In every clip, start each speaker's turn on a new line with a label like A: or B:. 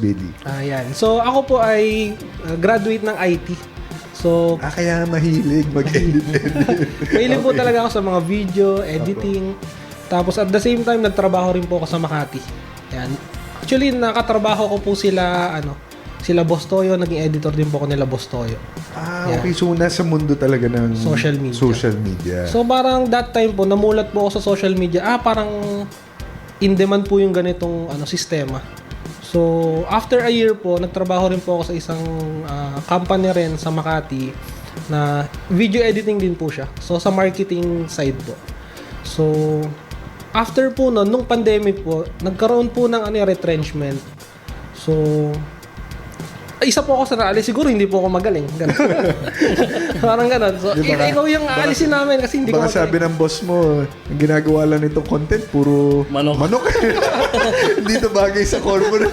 A: Billy?
B: Ayan. So, ako po ay graduate ng IT. So,
A: Kaya mahilig mag-edit.
B: mahilig po talaga ako sa mga video, editing. Tapos at the same time, nagtrabaho rin po ako sa Makati. Ayan. Actually, nakatrabaho ko po sila Boss Toyo, naging editor din po ako nila Boss Toyo.
A: Okay. So, nasa mundo talaga ng
B: Social media.
A: So,
B: So, parang that time po, namulat po ako sa social media. Parang in demand po yung ganitong sistema. So, after a year po, nagtrabaho rin po ako sa isang company rin sa Makati na video editing din po siya. So, sa marketing side po. So, after po nung pandemic po, nagkaroon po ng retrenchment. So, isa po ako sa naalis. Siguro hindi po ako magaling. Ganun. Parang ganun. So, ikaw yung aalisin namin kasi hindi ko
A: baka sabi ng boss mo, ang ginagawa lang nitong content, puro manok. Hindi to bagay sa corporate.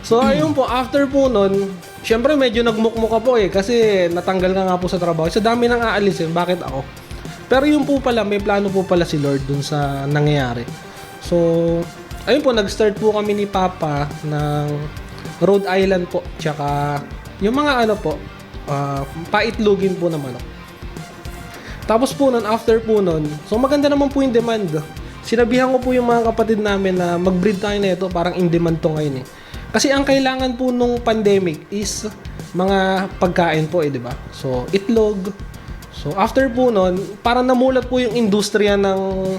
B: So, ayun po, after po nun, syempre medyo nagmukmuka po kasi natanggal ka nga po sa trabaho. Sa dami nang aalisin, bakit ako? Pero yun po pala, may plano po pala si Lord dun sa nangyayari. So, ayun po, nag-start po kami ni Papa ng Rhode Island po, tsaka yung mga paitlugin po na manok. Tapos po nun, after po nun, so maganda naman po yung demand. Sinabihan ko po yung mga kapatid namin na mag-breed tayo na ito, parang in demand to ngayon Kasi ang kailangan po nung pandemic is mga pagkain po di ba? So, itlog. So, after po nun, parang namulat po yung industriya ng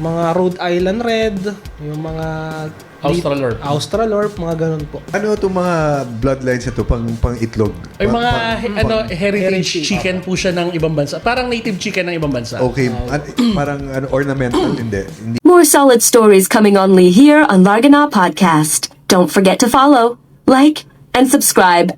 B: mga Rhode Island Red, yung mga Australorp, mga ganun po.
A: Ano itong mga bloodlines ito pang itlog?
C: Ay mga heritage chicken po siya ng ibang bansa. Parang native chicken ng ibang bansa.
A: Okay, parang ornamental, hindi.
D: More solid stories coming only here on Largana Podcast. Don't forget to follow, like, and subscribe.